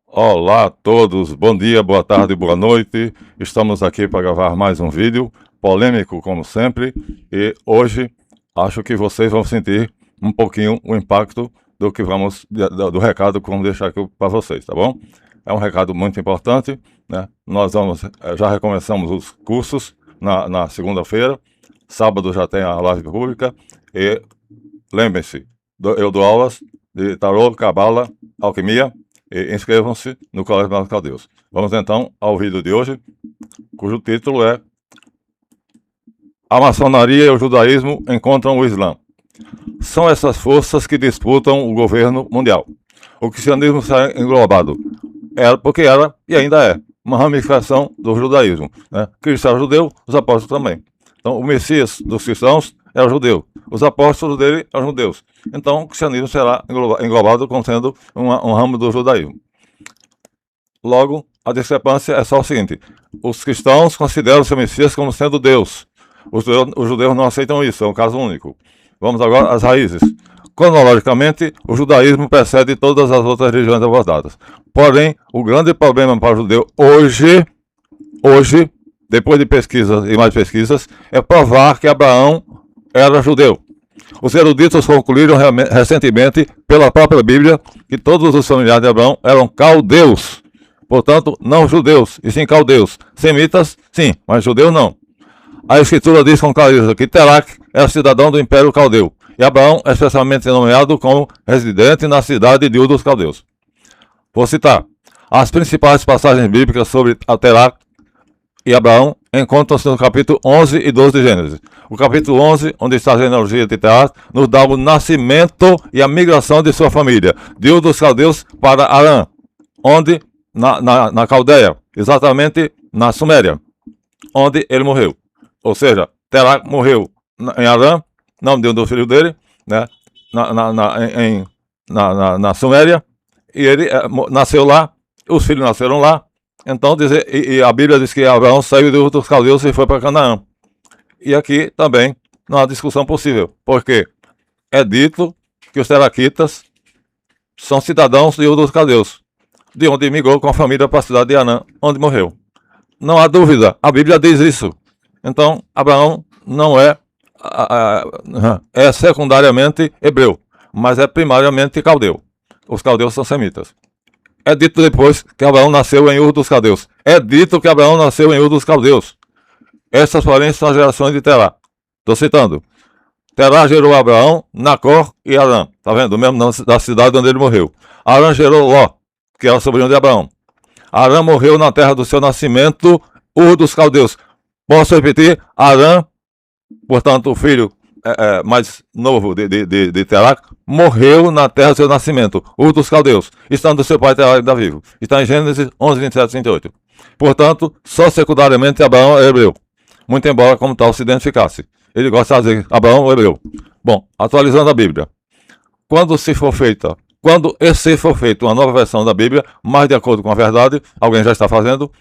Olá a todos, bom dia, boa tarde, boa noite. Estamos aqui para gravar mais um vídeo, polêmico como sempre, e hoje acho que vocês vão sentir um pouquinho o impacto do que do recado que vamos deixar aqui para vocês, tá bom? É um recado muito importante, né? Já recomeçamos os cursos na segunda-feira, sábado já tem a live pública, e lembrem-se, eu dou aulas de tarô, cabala, alquimia, e inscrevam-se no Colégio Básico Caldeus. Vamos então ao vídeo de hoje, cujo título é A maçonaria e o judaísmo encontram o Islã. São essas forças que disputam o governo mundial. O cristianismo será englobado, porque era e ainda é uma ramificação do judaísmo, né? Cristo era judeu, os apóstolos também. Então o Messias dos cristãos era judeu, os apóstolos dele eram judeus. Então o cristianismo será englobado como sendo um ramo do judaísmo. Logo, a discrepância é só o seguinte: os cristãos consideram o seu Messias como sendo Deus. Os judeus não aceitam isso, é um caso único. Vamos agora às raízes. Cronologicamente, o judaísmo precede todas as outras religiões abordadas. Porém, o grande problema para o judeu hoje, depois de pesquisas e mais pesquisas, é provar que Abraão era judeu. Os eruditos concluíram recentemente, pela própria Bíblia, que todos os familiares de Abraão eram caldeus. Portanto, não judeus, e sim caldeus. Semitas, sim, mas judeus não. A Escritura diz com clareza que Terac era cidadão do Império Caldeu, e Abraão é especialmente nomeado como residente na cidade de Ur dos Caldeus. Vou citar. As principais passagens bíblicas sobre Terac e Abraão encontram-se no capítulo 11 e 12 de Gênesis. O capítulo 11, onde está a genealogia de Terac, nos dá o nascimento e a migração de sua família, de Ur dos Caldeus para Arã, onde na Caldeia, exatamente na Suméria, onde ele morreu. Ou seja, Terac morreu em Arã, não de um dos filhos dele, né? Na Suméria, e ele nasceu lá, os filhos nasceram lá. Então, e a Bíblia diz que Abraão saiu de Ur dos Caldeus e foi para Canaã. E aqui também não há discussão possível, porque é dito que os teraquitas são cidadãos de Ur dos Caldeus, de onde migrou com a família para a cidade de Arã, onde morreu. Não há dúvida, a Bíblia diz isso. Então, Abraão não é secundariamente hebreu, mas é primariamente caldeu. Os caldeus são semitas. É dito depois que Abraão nasceu em Ur dos Caldeus. É dito que Abraão nasceu em Ur dos Caldeus. Essas, porém, são as gerações de Terá. Estou citando. Terá gerou Abraão, Nacor e Arã. Está vendo? O mesmo nome da cidade onde ele morreu. Arã gerou Ló, que era sobrinho de Abraão. Arã morreu na terra do seu nascimento, Ur dos Caldeus. Posso repetir? Arã, portanto, o filho mais novo de Terac, morreu na terra do seu nascimento, Ur dos Caldeus, estando seu pai Terac ainda vivo. Está em Gênesis 11, 27 e 38. Portanto, só secundariamente Abraão é hebreu, muito embora como tal se identificasse. Ele gosta de dizer Abraão é hebreu. Bom, atualizando a Bíblia. Quando se for feita uma nova versão da Bíblia, mais de acordo com a verdade, alguém já está fazendo,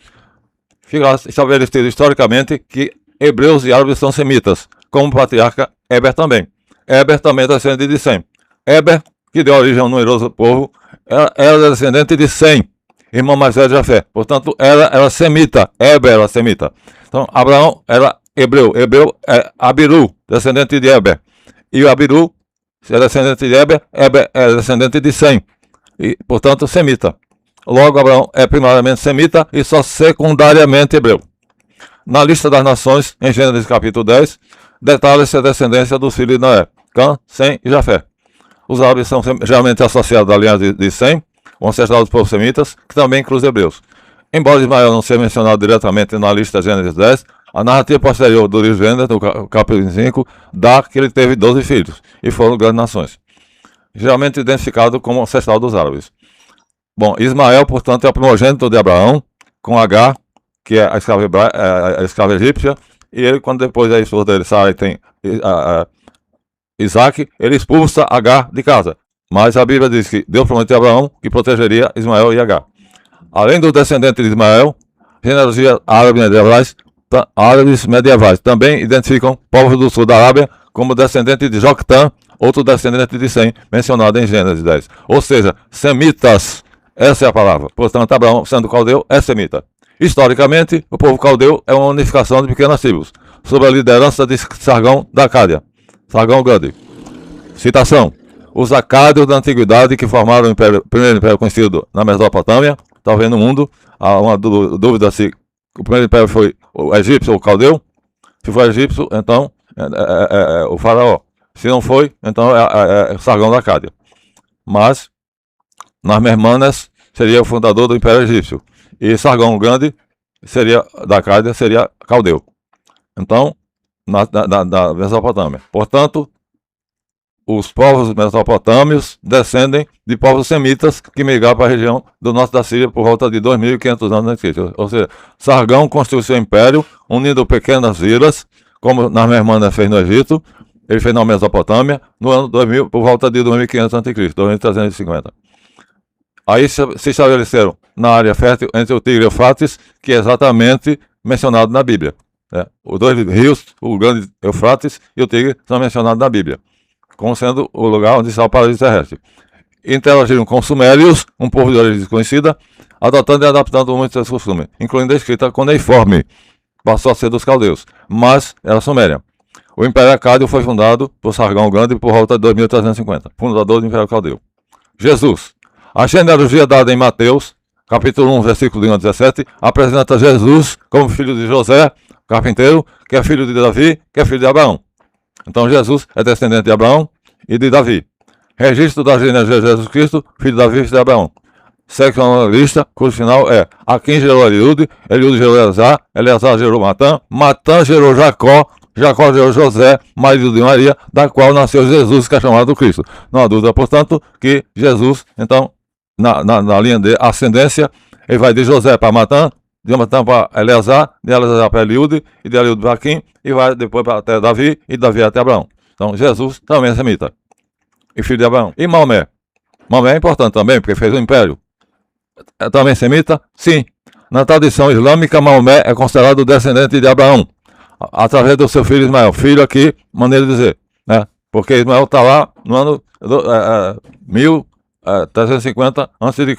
fica estabelecido historicamente que hebreus e árabes são semitas, como o patriarca Eber também. Eber também é descendente de Sem. Eber, que deu origem a um numeroso povo, era descendente de Sem, irmão mais velho de Jafé. Portanto, era semita. Eber era semita. Então, Abraão era hebreu. Hebreu é Abiru, descendente de Eber. E o Abiru é descendente de Eber. Eber é descendente de Sem. E, portanto, semita. Logo, Abraão é primariamente semita e só secundariamente hebreu. Na lista das nações, em Gênesis capítulo 10, detalha-se a descendência dos filhos de Noé, Cã, Sem e Jafé. Os árabes são geralmente associados à linhagem de Sem, o ancestral dos povos semitas, que também inclui os hebreus. Embora Ismael não seja mencionado diretamente na lista de Gênesis 10, a narrativa posterior do livro de Gênesis, no capítulo 5, dá que ele teve 12 filhos, e foram grandes nações, geralmente identificado como ancestral dos árabes. Bom, Ismael, portanto, é o primogênito de Abraão, com Agar, que é a escrava egípcia, e ele, quando depois a esposa dele, Sara, tem Isaac, ele expulsa Agar de casa. Mas a Bíblia diz que Deus prometeu a Abraão que protegeria Ismael e Agar. Além dos descendentes de Ismael, genealogia árabes medievais também identificam povos do sul da Arábia como descendente de Joctã, outro descendente de Sem, mencionado em Gênesis 10. Ou seja, semitas Essa é a palavra. Portanto, Abraão, sendo caldeu, é semita. Historicamente, o povo caldeu é uma unificação de pequenas tribos, sob a liderança de Sargão da Acádia. Sargão Grande. Citação. Os acádios da antiguidade que formaram o primeiro império conhecido na Mesopotâmia, talvez no mundo. Há uma dúvida se o primeiro império foi o egípcio ou o caldeu. Se foi egípcio, então é o faraó. Se não foi, então é Sargão da Acádia. Mas, nas Mermanas, seria o fundador do Império Egípcio. E Sargão Grande seria da Acádia, seria caldeu. Então, na Mesopotâmia. Portanto, os povos mesopotâmios descendem de povos semitas que migraram para a região do norte da Síria por volta de 2.500 anos antes. Ou seja, Sargão construiu seu império unindo pequenas vilas, como Narmermana fez no Egito, ele fez na Mesopotâmia, no ano 2000, por volta de 2.500 a.C., 2.350. Aí se estabeleceram na área fértil entre o Tigre e o Eufrates, que é exatamente mencionado na Bíblia. Os dois rios, o grande Eufrates e o Tigre, são mencionados na Bíblia, como sendo o lugar onde está o paraíso terrestre. Interagiram com os sumérios, um povo de origem desconhecida, adotando e adaptando muitos seus costumes, incluindo a escrita cuneiforme, passou a ser dos caldeus, mas era suméria. O Império Acádio foi fundado por Sargão Grande por volta de 2350, fundador do Império Caldeu. Jesus. A genealogia dada em Mateus, capítulo 1, versículo 1 a 17, apresenta Jesus como filho de José, carpinteiro, que é filho de Davi, que é filho de Abraão. Então Jesus é descendente de Abraão e de Davi. Registro da genealogia de Jesus Cristo, filho de Davi e filho de Abraão. Segue uma lista, cujo final é: Aquim gerou Eliúde, Eliúde gerou Eleazar, Eleazar gerou Matã, Matã gerou Jacó, Jacó gerou José, marido de Maria, da qual nasceu Jesus, que é chamado Cristo. Não há dúvida, portanto, que Jesus, então, na linha de ascendência, ele vai de José para Matã, de Matã para Eleazar, de Eleazar para Eliúde, e de Eliúde para Aquim, e vai depois para até Davi, e de Davi até Abraão. Então, Jesus também é semita, e filho de Abraão. E Maomé? Maomé é importante também, porque fez um império. É também semita? Sim. Na tradição islâmica, Maomé é considerado descendente de Abraão, através do seu filho Ismael. Filho aqui, maneira de dizer, né? Porque Ismael está lá no ano 1350 a.C.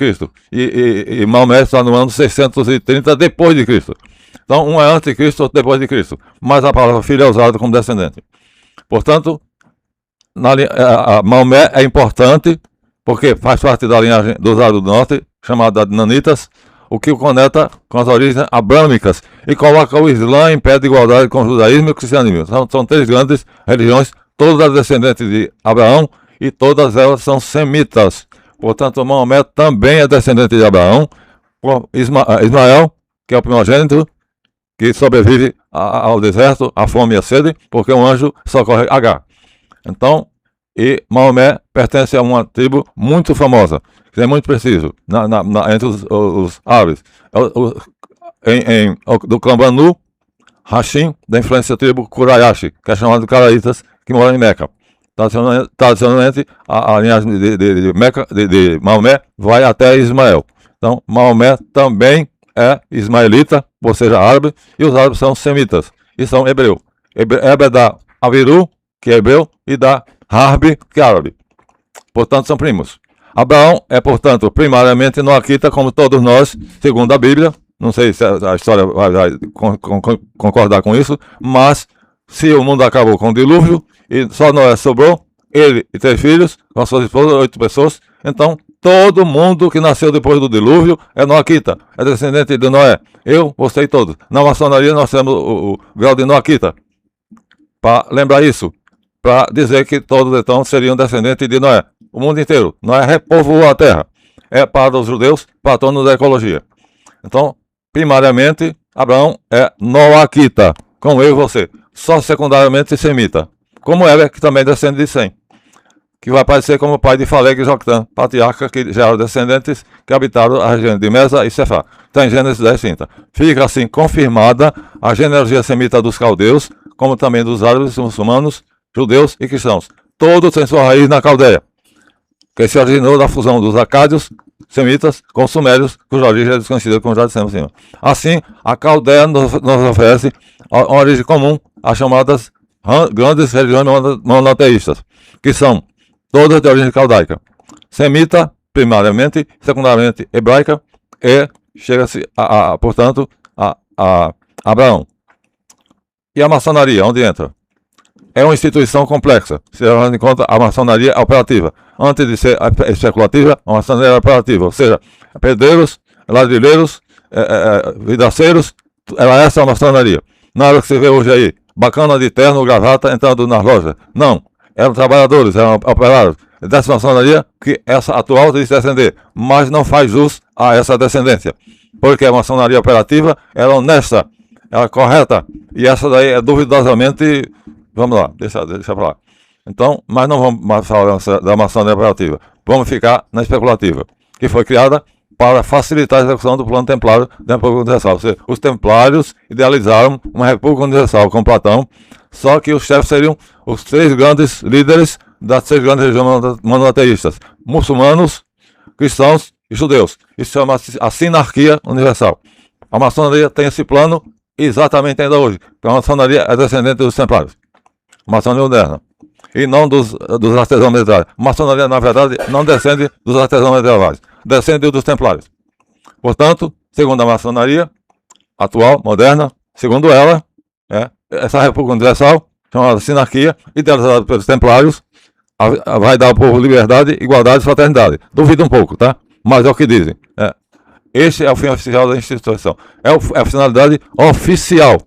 E Maomé está no ano 630 depois de Cristo. Então, um é antes de Cristo, outro depois de Cristo. Mas a palavra filho é usada como descendente. Portanto, Maomé é importante porque faz parte da linhagem dos Árabes do Norte, chamada de Nanitas, o que o conecta com as origens abrâmicas e coloca o Islã em pé de igualdade com o judaísmo e o cristianismo. São três grandes religiões, todas descendentes de Abraão, e todas elas são semitas. Portanto, Maomé também é descendente de Abraão, com Ismael, que é o primogênito, que sobrevive ao deserto, à fome e à sede, porque um anjo socorre Agar. Então, e Maomé pertence a uma tribo muito famosa, que é muito preciso, entre os árabes, do clã Banu Hashim, da influência da tribo Quraysh, que é chamado de Caraítas, que mora em Meca. Tradicionalmente, a linhagem de Maomé vai até Ismael. Então, Maomé também é ismaelita, ou seja, árabe, e os árabes são semitas, e são hebreu. Hebreu da Aviru, que é hebreu, e da Harbi, que é árabe. Portanto, são primos. Abraão é, portanto, primariamente noaquita, como todos nós, segundo a Bíblia. Não sei se a história vai concordar com isso, mas se o mundo acabou com o dilúvio e só Noé sobrou, ele e 3 filhos, com suas esposas, 8 pessoas, então todo mundo que nasceu depois do dilúvio é noaquita, é descendente de Noé. Eu, você e todos. Na maçonaria nós temos o grau de noaquita. Para lembrar isso, para dizer que todos então seriam descendentes de Noé. O mundo inteiro. Noé repovoou a terra. É para os judeus, patrono da ecologia. Então, primariamente, Abraão é noaquita, como eu e você. Só secundariamente semita. Como ela, que também descende de Sem, que vai aparecer como pai de Faleg e Joctã, patriarca que já eram descendentes que habitaram a região de Mesa e Cefá. Está em Gênesis 10:30. Fica assim confirmada a genealogia semita dos caldeus, como também dos árabes, muçulmanos, judeus e cristãos. Todos têm sua raiz na Caldeia, que se originou da fusão dos acádios, semitas, com os sumérios, cuja origem é desconhecida, como já dissemos acima. Assim, a Caldeia nos oferece uma origem comum às chamadas grandes religiões monoteístas, que são todas de origem caldaica. Semita primariamente, secundariamente hebraica, e chega-se, portanto, a Abraão. E a maçonaria, onde entra? É uma instituição complexa, se levando em conta a maçonaria operativa. Antes de ser especulativa, a maçonaria era operativa, ou seja, pedreiros, ladrilheiros, vidraceiros, era essa a maçonaria. Nada que você vê hoje aí, bacana de terno, gravata, entrando nas lojas. Não, eram trabalhadores, eram operários dessa maçonaria que essa atual diz descender, mas não faz jus a essa descendência, porque a maçonaria operativa era honesta, era correta, e essa daí é duvidosamente, vamos lá, deixa pra lá. Então, mas não vamos mais falar da maçonaria operativa, vamos ficar na especulativa, que foi criada para facilitar a execução do plano templário da República Universal. Ou seja, os templários idealizaram uma República Universal com Platão, só que os chefes seriam os 3 grandes líderes das 3 grandes regiões monoteístas: muçulmanos, cristãos e judeus. Isso chama-se a sinarquia universal. A maçonaria tem esse plano exatamente ainda hoje, porque a maçonaria é descendente dos templários, a maçonaria moderna, e não dos artesãos medievais. A maçonaria, na verdade, não descende dos artesãos medievais, descende dos templários. Portanto, segundo a maçonaria atual, moderna, segundo ela, essa República Universal, chamada sinarquia, idealizada pelos templários, vai dar ao povo liberdade, igualdade e fraternidade. Duvido um pouco, tá? Mas é o que dizem. Este é o fim oficial da instituição. É a finalidade oficial.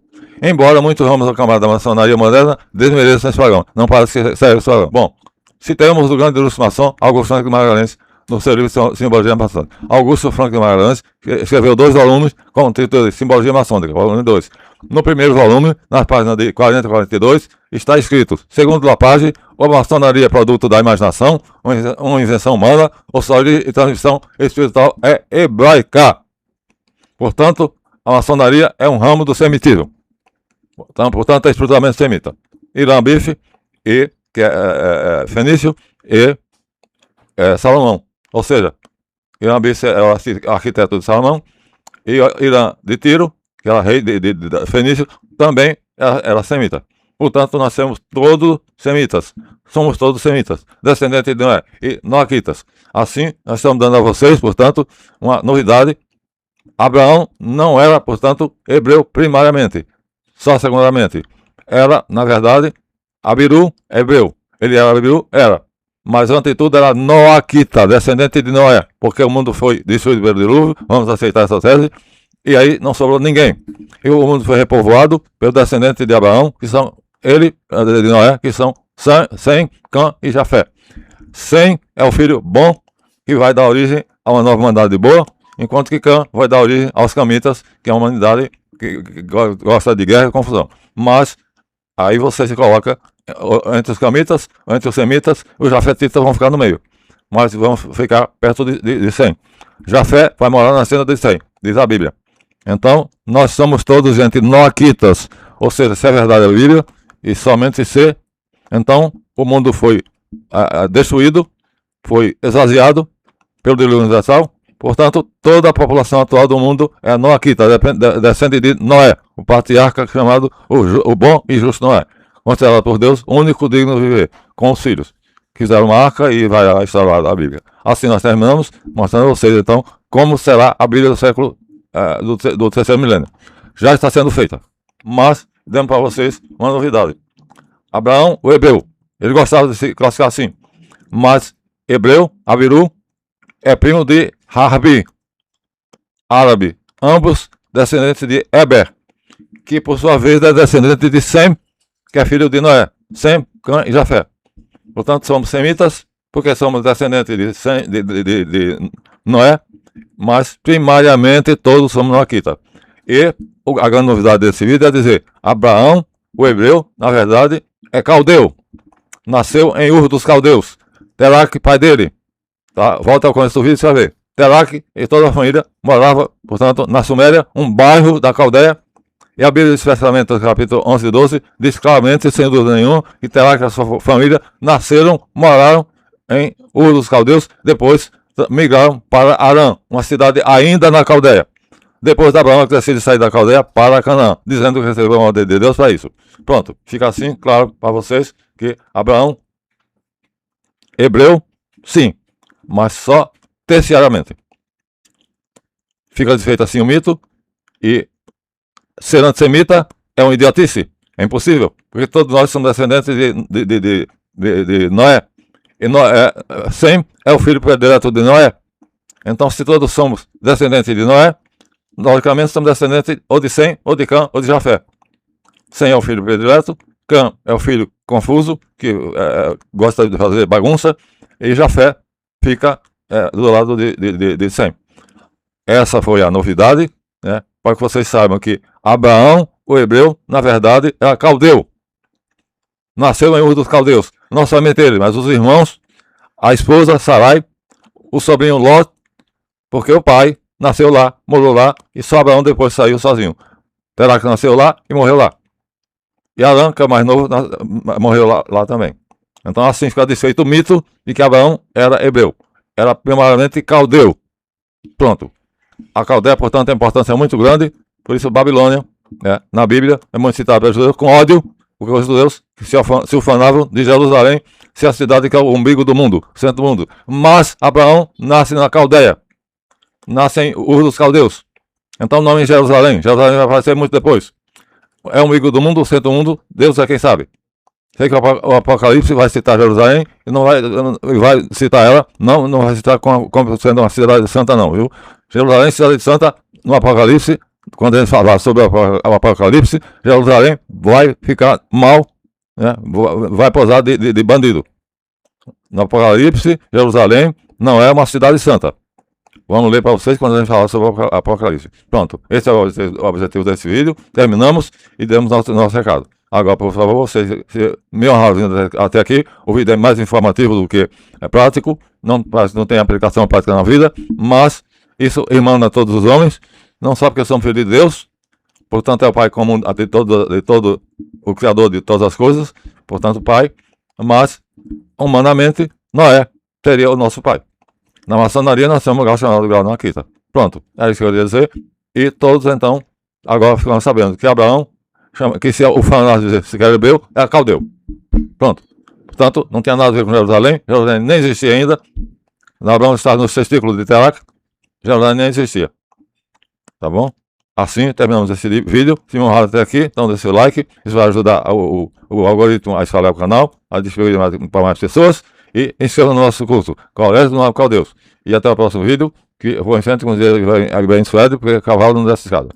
Embora muitos ramos da camada da maçonaria moderna desmereçam esse pagão. Não parece que segue esse pagão. Bom, citemos o grande ilustre maçom Augusto Franco de Magalhães no seu livro Simbologia Maçônica. Augusto Franco de Magalhães escreveu 2 volumes com o título de Simbologia Maçônica, volume 2. No primeiro volume, nas páginas de 40 e 42, está escrito: segundo Lapage, a maçonaria é produto da imaginação, uma invenção humana, ou sua origem e transmissão espiritual é hebraica. Portanto, a maçonaria é um ramo do semitismo. Portanto, é estruturamento semita. Irã Bife, que é Fenício, e Salomão. Ou seja, Irã Bife é o arquiteto de Salomão, e Irã de Tiro, que era rei de Fenício, também era semita. Portanto, nós somos todos semitas. Somos todos semitas, descendentes de Noé e noaquitas. Assim, nós estamos dando a vocês, portanto, uma novidade. Abraão não era, portanto, hebreu primariamente, só secundariamente. Era, na verdade, Abiru, hebreu. Ele era Abiru? Era. Mas, antes de tudo, era noaquita, descendente de Noé, porque o mundo foi destruído pelo dilúvio. Vamos aceitar essa tese. E aí não sobrou ninguém. E o mundo foi repovoado pelo descendente de Abraão, que são de Noé, que são Sem, Cã e Jafé. Sem é o filho bom, que vai dar origem a uma nova humanidade boa, enquanto que Cã vai dar origem aos camitas, que é uma humanidade que gosta de guerra e confusão. Mas aí você se coloca entre os camitas, entre os semitas, os jafetitas vão ficar no meio. Mas vão ficar perto de Sem. Jafé vai morar na cena de Sem, diz a Bíblia. Então, nós somos todos gente noaquitas, ou seja, se é verdade a Bíblia, e somente se, então o mundo foi destruído, foi esvaziado pelo dilúvio universal. Portanto, toda a população atual do mundo é noaquita, descende de Noé, o patriarca chamado o bom e justo Noé, considerado por Deus o único digno de viver, com os filhos. Fizeram uma arca e vai a história da Bíblia. Assim nós terminamos, mostrando a vocês então como será a Bíblia do século do terceiro milênio. Já está sendo feita, mas demos para vocês uma novidade. Abraão, o hebreu, ele gostava de se classificar assim, mas hebreu, Abiru, é primo de Harbi, árabe, ambos descendentes de Eber, que por sua vez é descendente de Sem, que é filho de Noé, Sem, Cã e Jafé. Portanto, somos semitas, porque somos descendentes de Noé, mas primariamente todos somos noaquitas. E a grande novidade desse vídeo é dizer: Abraão, o hebreu, na verdade, é caldeu. Nasceu em Ur dos Caldeus. Teraque, pai dele. Tá? Volta ao começo do vídeo e você vai ver. Teraque e toda a família morava, portanto, na Suméria, um bairro da Caldeia. E a Bíblia, especialmente no capítulo 11 e 12, diz claramente, sem dúvida nenhuma, que Teraque e a sua família nasceram, moraram em Ur dos Caldeus, depois migraram para Arã, uma cidade ainda na Caldeia. Depois de Abraão decide sair da Caldeia para Canaã, dizendo que recebeu uma ordem de Deus para isso. Pronto, fica assim claro para vocês que Abraão, hebreu, sim, mas só terciariamente. Fica desfeito assim o mito, e ser antissemita é uma idiotice, é impossível, porque todos nós somos descendentes de Noé, e Noé, Sem é o filho predileto de Noé. Então, se todos somos descendentes de Noé, logicamente somos descendentes ou de Sem, ou de Cã, ou de Jafé. Sem é o filho predileto, Cã é o filho confuso, que gosta de fazer bagunça, e Jafé fica do lado de Sem. Essa foi a novidade, né, para que vocês saibam que Abraão, o hebreu, na verdade, era caldeu. Nasceu em Ur dos Caldeus, não somente ele, mas os irmãos, a esposa Sarai, o sobrinho Ló, porque o pai nasceu lá, morou lá, e só Abraão depois saiu sozinho. Terá que nasceu lá e morreu lá. E Arã, que é mais novo, morreu lá também. Então assim fica desfeito o mito de que Abraão era hebreu. Era primariamente caldeu. Pronto. A Caldeia, portanto, tem importância muito grande, por isso Babilônia, na Bíblia, é muito citada pelos judeus com ódio, porque os judeus se ufanavam de Jerusalém, ser a cidade que é o umbigo do mundo, o centro do mundo. Mas Abraão nasce na Caldeia, nasce em Ur dos Caldeus. Então o nome é Jerusalém. Jerusalém vai aparecer muito depois. É o umbigo do mundo, o centro do mundo, Deus é quem sabe. Sei que o Apocalipse vai citar Jerusalém e não vai citar ela, não vai citar como sendo uma cidade santa, não, viu? Jerusalém, cidade santa, no Apocalipse, quando a gente falar sobre o Apocalipse, Jerusalém vai ficar mal, né? Vai posar de bandido. No Apocalipse, Jerusalém não é uma cidade santa. Vamos ler para vocês quando a gente falar sobre o Apocalipse. Pronto, esse é o objetivo desse vídeo. Terminamos e demos nosso recado. Agora, por favor, vocês me honraram até aqui. O vídeo é mais informativo do que prático. Não tem aplicação prática na vida, mas isso emana a todos os homens. Não só porque somos filhos de Deus, portanto é o Pai comum de todo o Criador de todas as coisas, portanto Pai, mas humanamente Noé seria o nosso Pai. Na maçonaria nós temos um lugar chamado grau na quinta. Pronto, é isso que eu queria dizer. E todos então, agora ficamos sabendo que Abraão, que se o fanático dizer se quer hebreu, é caldeu. Pronto. Portanto, não tinha nada a ver com Jerusalém. Jerusalém nem existia ainda. Abraão está nos testículos de Terac. Jerusalém nem existia. Tá bom? Assim terminamos esse vídeo. Se me honraram até aqui, então deixe seu like. Isso vai ajudar o algoritmo a espalhar o canal, a distribuir para mais pessoas. E inscreva no nosso curso Colégio do Caldeus. E até o próximo vídeo, que eu vou em frente com os dias bem suado, porque cavalo não desce escada.